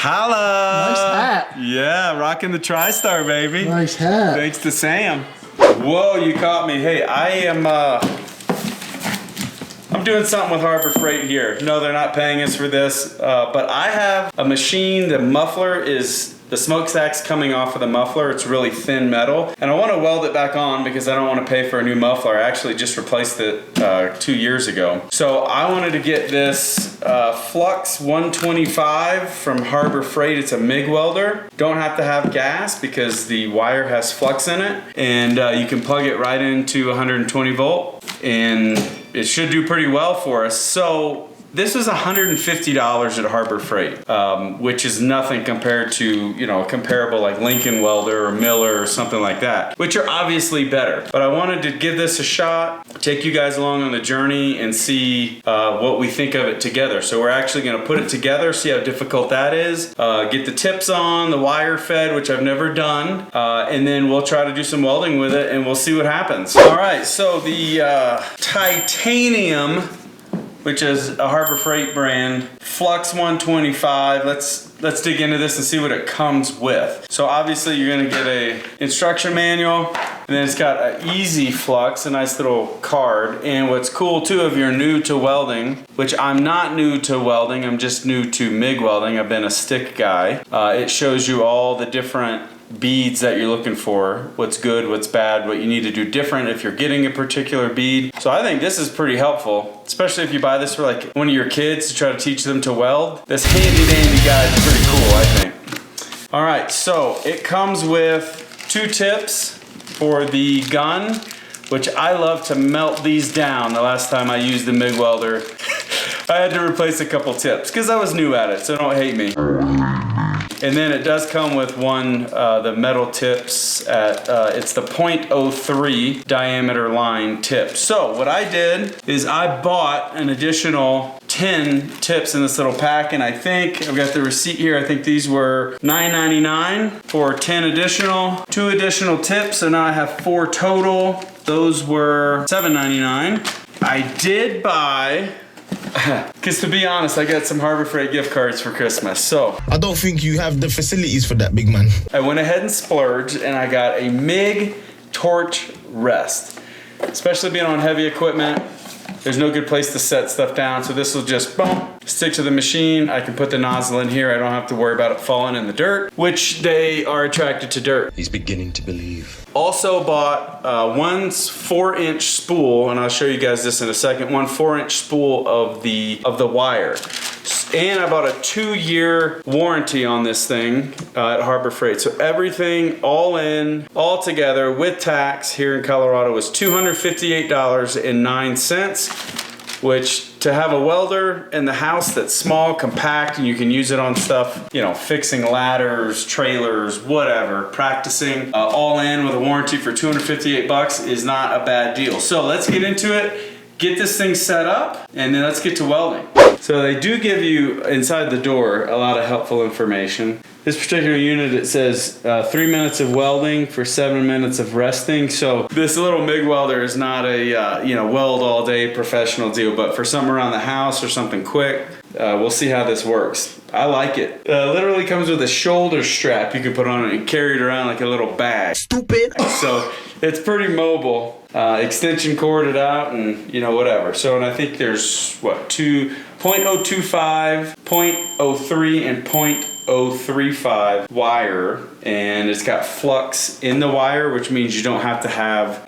Holla! Nice hat. Yeah, rocking the TriStar, baby. Nice hat. Thanks to Sam. Whoa, you caught me. Hey, I'm doing something with Harbor Freight here. No, they're not paying us for this, but I have a machine. The muffler is, the smokestack's coming off of the muffler. It's really thin metal, and I want to weld it back on because I don't want to pay for a new muffler. I actually just replaced it 2 years ago. So I wanted to get this Flux 125 from Harbor Freight. It's a MIG welder. Don't have to have gas because the wire has flux in it, and you can plug it right into 120 volt, and it should do pretty well for us. So this is $150 at Harbor Freight, which is nothing compared to, you know, a comparable like Lincoln Welder or Miller or something like that, which are obviously better. But I wanted to give this a shot, take you guys along on the journey and see what we think of it together. So we're actually gonna put it together, see how difficult that is, get the tips on, the wire fed, which I've never done, and then we'll try to do some welding with it and we'll see what happens. All right, so the titanium, which is a Harbor Freight brand, Flux 125. Let's dig into this and see what it comes with. So obviously you're gonna get a instruction manual, and then it's got an easy flux, a nice little card. And what's cool too, if you're new to welding, which I'm not new to welding, I'm just new to MIG welding, I've been a stick guy. It shows you all the different beads that you're looking for, what's good, what's bad, what you need to do different if you're getting a particular bead. So I think this is pretty helpful, especially if you buy this for like one of your kids to try to teach them to weld. This handy dandy guide is pretty cool, I think. All right, so it comes with 2 tips for the gun, which I love to melt these down. The last time I used the MIG welder, I had to replace a couple tips because I was new at it, so don't hate me. And then it does come with the metal tips at, it's the .03 diameter line tip. So what I did is I bought an additional 10 tips in this little pack, and I think, I've got the receipt here, I think these were $9.99 for 10 additional, 2 additional tips, so now I have 4 total. Those were $7.99. I did buy, because to be honest, I got some Harbor Freight gift cards for Christmas, so I don't think you have the facilities for that, big man. I went ahead and splurged, and I got a MIG torch rest. Especially being on heavy equipment, there's no good place to set stuff down, so this will just, boom, stick to the machine. I can put the nozzle in here. I don't have to worry about it falling in the dirt, which they are attracted to dirt. He's beginning to believe. Also bought one 4-inch spool, and I'll show you guys this in a second, one 4-inch spool of the wire. And I bought a 2-year warranty on this thing at Harbor Freight. So everything all in, all together with tax here in Colorado was $258.09, which to have a welder in the house that's small, compact, and you can use it on stuff, you know, fixing ladders, trailers, whatever, practicing, all in with a warranty for $258 is not a bad deal. So let's get into it, get this thing set up, and then let's get to welding. So they do give you, inside the door, a lot of helpful information. This particular unit, it says 3 minutes of welding for 7 minutes of resting. So this little MIG welder is not a you know, weld all day professional deal, but for something around the house or something quick, we'll see how this works. I like it. Literally comes with a shoulder strap you can put on it and carry it around like a little bag. Stupid. So it's pretty mobile. Extension corded out and, you know, whatever. So, and I think there's what, 0.025, 0.03, and 0.035 wire, and it's got flux in the wire, which means you don't have to have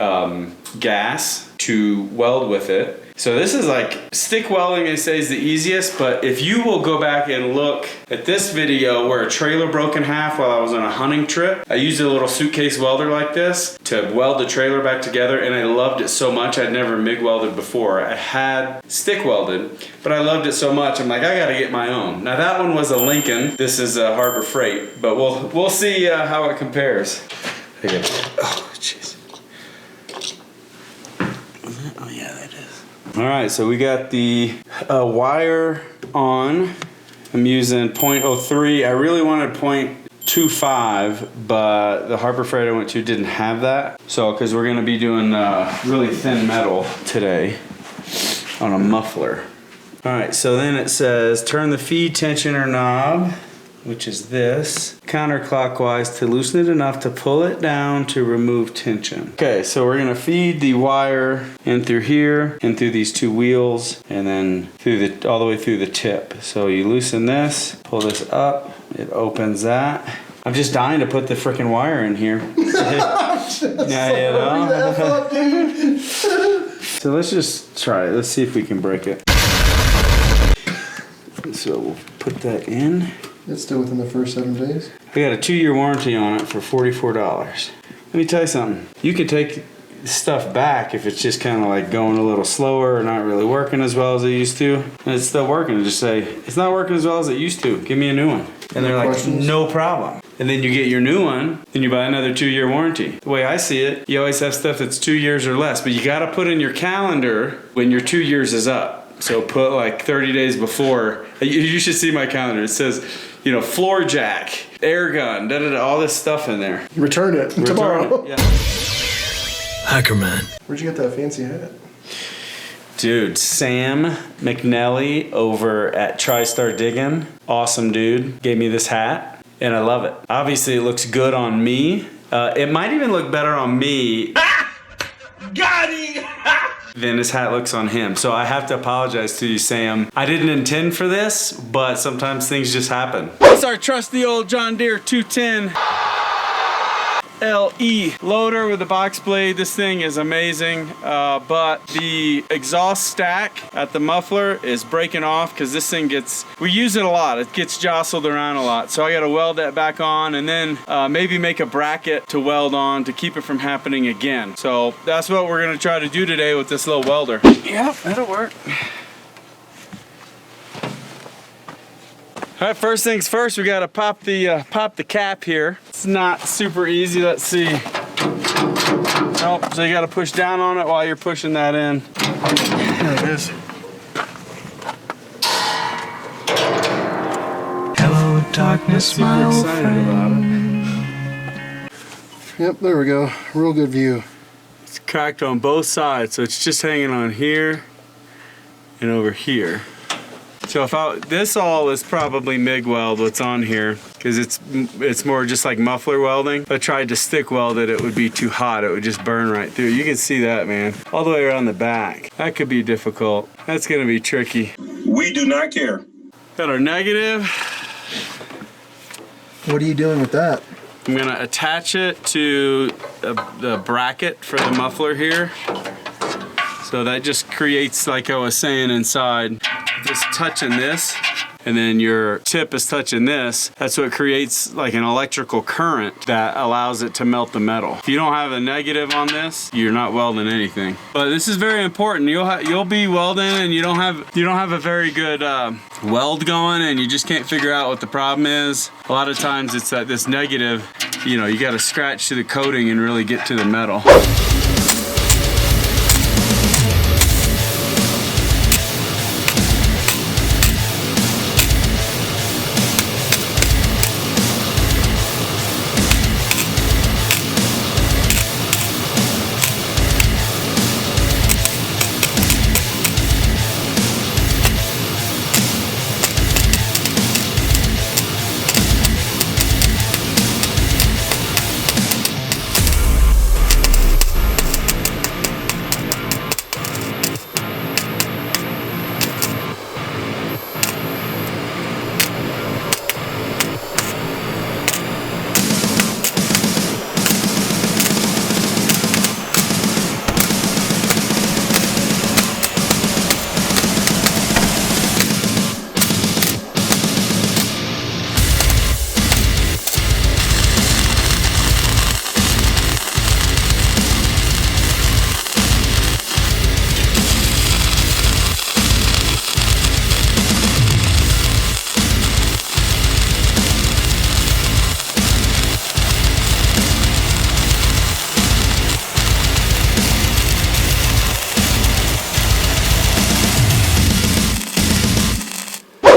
gas to weld with it. So this is like, stick welding, they say, is the easiest, but if you will go back and look at this video where a trailer broke in half while I was on a hunting trip, I used a little suitcase welder like this to weld the trailer back together, and I loved it so much. I'd never MIG welded before. I had stick welded, but I loved it so much, I'm like, I gotta get my own. Now that one was a Lincoln, this is a Harbor Freight, but we'll see how it compares. Okay. Oh, jeez. Oh yeah, that is. All right, so we got the wire on. I'm using 0.03. I really wanted 0.25, but the Harbor Freight I went to didn't have that. So, because we're gonna be doing really thin metal today on a muffler. All right, so then it says, turn the feed tensioner knob which is this, counterclockwise to loosen it enough to pull it down to remove tension. Okay, so we're gonna feed the wire in through here and through these two wheels and then through the all the way through the tip. So you loosen this, pull this up, it opens that. I'm just dying to put the frickin' wire in here. Yeah, you know. So let's just try it. Let's see if we can break it. So we'll put that in. It's still within the first 7 days. I got a 2-year warranty on it for $44. Let me tell you something. You can take stuff back if it's just kind of like going a little slower or not really working as well as it used to. And it's still working. Just say, it's not working as well as it used to. Give me a new one. And they're like, no problem. And then you get your new one, then you buy another 2-year warranty. The way I see it, you always have stuff that's 2 years or less, but you gotta put in your calendar when your 2 years is up. So put like 30 days before. You should see my calendar. It says, you know, floor jack, air gun, all this stuff in there. Return it tomorrow. It, yeah. Hacker man. Where'd you get that fancy hat? Dude, Sam McNelly over at TriStar Diggin', awesome dude, gave me this hat, and I love it. Obviously, it looks good on me. It might even look better on me. Got him! Than his hat looks on him. So I have to apologize to you, Sam. I didn't intend for this, but sometimes things just happen. It's our trusty old John Deere 210. LE loader with the box blade. This thing is amazing, but the exhaust stack at the muffler is breaking off because this thing we use it a lot. It gets jostled around a lot. So I got to weld that back on and then maybe make a bracket to weld on to keep it from happening again. So that's what we're going to try to do today with this little welder. Yeah, that'll work. All right, first things first, we gotta pop the cap here. It's not super easy, let's see. Nope, so you gotta push down on it while you're pushing that in. There it is. Hello, darkness, my old friend. Yep, there we go. Real good view. It's cracked on both sides, so it's just hanging on here and over here. So this all is probably MIG weld what's on here because it's more just like muffler welding. If I tried to stick weld it, it would be too hot. It would just burn right through. You can see that, man, all the way around the back. That could be difficult. That's gonna be tricky. We do not care. Got our negative. What are you doing with that? I'm gonna attach it to the bracket for the muffler here. So that just creates, like I was saying inside, just touching this, and then your tip is touching this. That's what creates like an electrical current that allows it to melt the metal. If you don't have a negative on this, you're not welding anything. But this is very important. You'll be welding and you don't have a very good weld going, and you just can't figure out what the problem is. A lot of times it's that this negative, you know, you got to scratch to the coating and really get to the metal.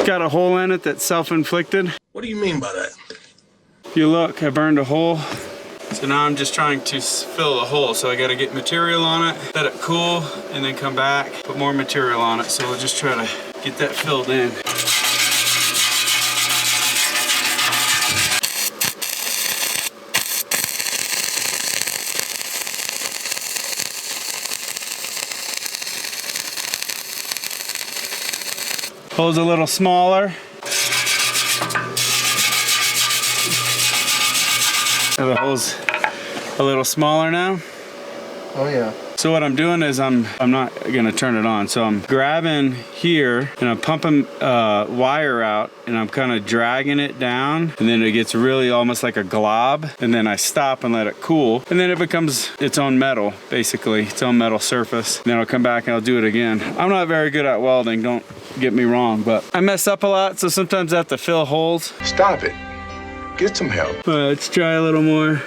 Got a hole in it that's self-inflicted. What do you mean by that? If you look, I burned a hole. So now I'm just trying to fill the hole. So I gotta get material on it, let it cool, and then come back, put more material on it. So we'll just try to get that filled in. Hole's a little smaller. The hole's a little smaller now. Oh yeah. So what I'm doing is I'm not gonna turn it on. So I'm grabbing here and I'm pumping wire out and I'm kind of dragging it down, and then it gets really almost like a glob, and then I stop and let it cool, and then it becomes its own metal, basically its own metal surface. And then I'll come back and I'll do it again. I'm not very good at welding, don't get me wrong, but I mess up a lot, so sometimes I have to fill holes. Stop it. Get some help. All right, let's try a little more.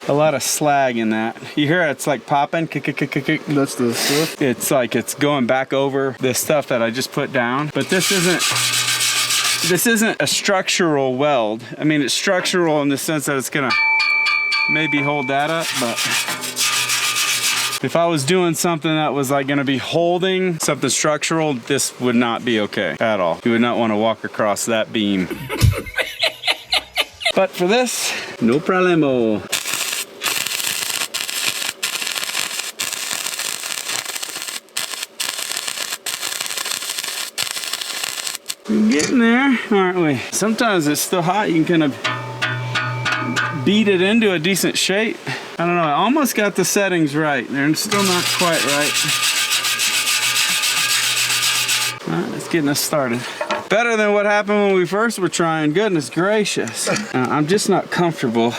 A lot of slag in that. You hear it's like popping. That's the stuff. It's like it's going back over the stuff that I just put down. But this isn't a structural weld. I mean, it's structural in the sense that it's gonna maybe hold that up, but if I was doing something that was like gonna be holding something structural, this would not be okay at all. You would not want to walk across that beam. But for this, no problemo. We're getting there, aren't we? Sometimes it's still hot. You can kind of beat it into a decent shape. I don't know, I almost got the settings right. They're still not quite right. All right, it's getting us started. Better than what happened when we first were trying, goodness gracious. I'm just not comfortable.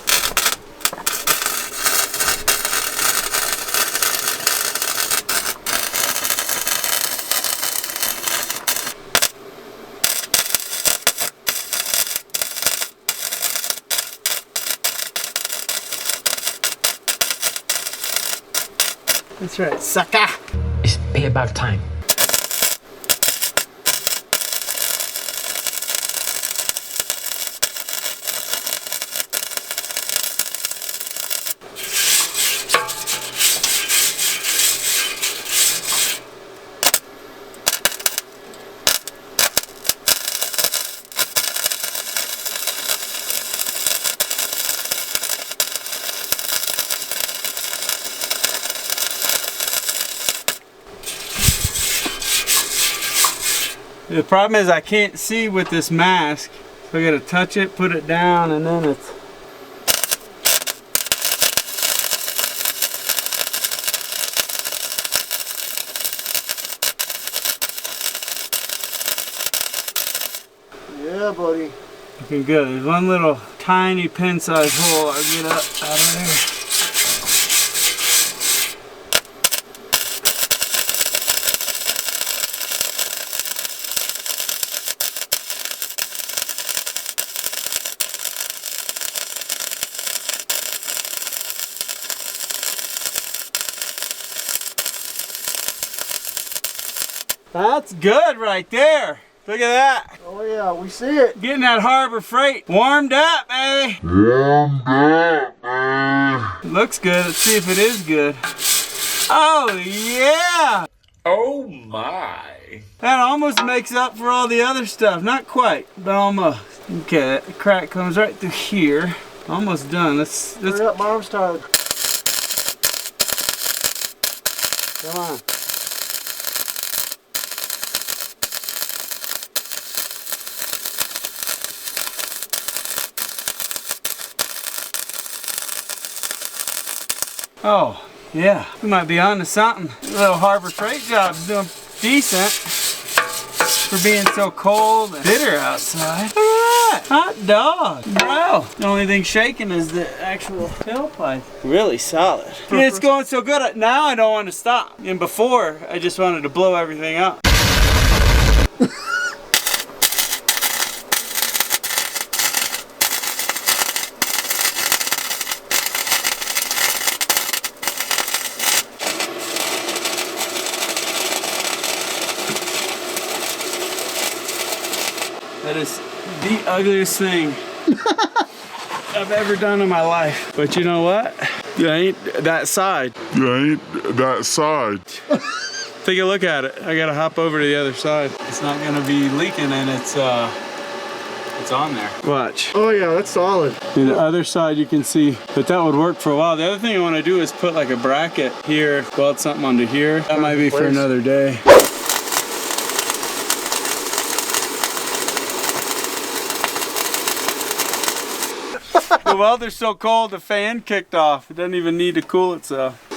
That's right, sucker. It's payback time. The problem is I can't see with this mask, so I gotta touch it, put it down, and then it's... Yeah, buddy. Looking good. There's one little tiny pin-sized hole I'll get up out of there. That's good right there. Look at that. Oh yeah, we see it. Getting that Harbor Freight warmed up, eh? Looks good. Let's see if it is good. Oh yeah. Oh my. That almost makes up for all the other stuff. Not quite, but almost. Okay, that crack comes right through here. Almost done. Let's Hurry up, my arm's tired. come on. Oh, yeah, we might be on to something. The little Harbor Freight job's doing decent for being so cold and bitter outside. Look at that, hot dog. Bro, the only thing shaking is the actual tailpipe. Really solid. It's going so good, now I don't want to stop. And before, I just wanted to blow everything up. That is the ugliest thing I've ever done in my life. But you know what? You ain't that side. You ain't that side. Take a look at it. I gotta hop over to the other side. It's not gonna be leaking, and it's It's on there. Watch. Oh yeah, that's solid. And the other side you can see, but that would work for a while. The other thing I want to do is put like a bracket here, weld something onto here. That might be for another day. The welder's so cold, the fan kicked off. It doesn't even need to cool itself.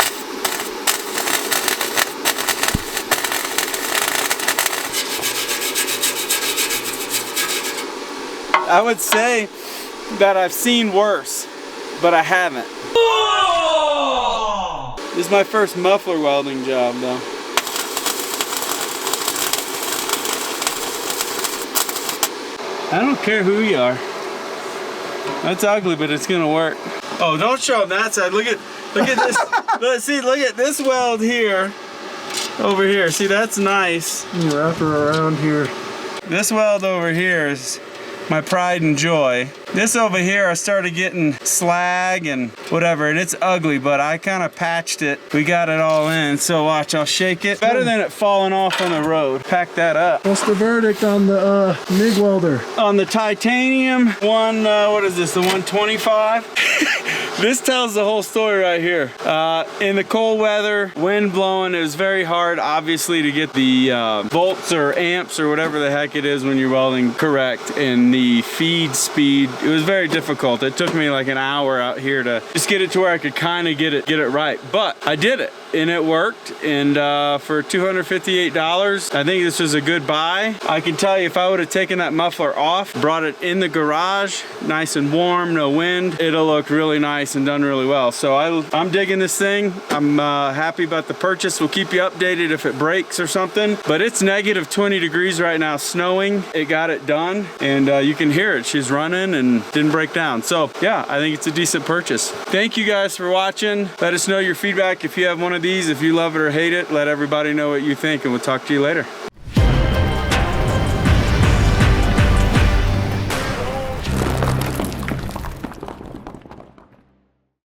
I would say that I've seen worse, but I haven't. Oh! This is my first muffler welding job though. I don't care who you are. That's ugly, but it's gonna work. Oh, don't show them that side. Look at this. Look at this weld here. Over here. See, that's nice. You wrap her around here. This weld over here is my pride and joy. This over here, I started getting slag and whatever, and it's ugly, but I kind of patched it. We got it all in, so watch, I'll shake it. Better than it falling off on the road. Pack that up. What's the verdict on the MIG welder? On the titanium one, what is this, the 125? This tells the whole story right here. In the cold weather, wind blowing, it was very hard, obviously, to get the volts or amps or whatever the heck it is when you're welding correct, and the feed speed. It was very difficult. It took me like an hour out here to just get it to where I could kind of get it right. But I did it, and it worked. And for $258, I think this was a good buy. I can tell you, if I would have taken that muffler off, brought it in the garage, nice and warm, no wind, it'll look really nice and done really well. So I'm digging this thing. I'm happy about the purchase. We'll keep you updated if it breaks or something. But it's negative 20 degrees right now, snowing. It got it done, and you can hear it. She's running and didn't break down. So yeah, I think it's a decent purchase. Thank you guys for watching. Let us know your feedback if you have one of these. If you love it or hate it, let everybody know what you think, and we'll talk to you later.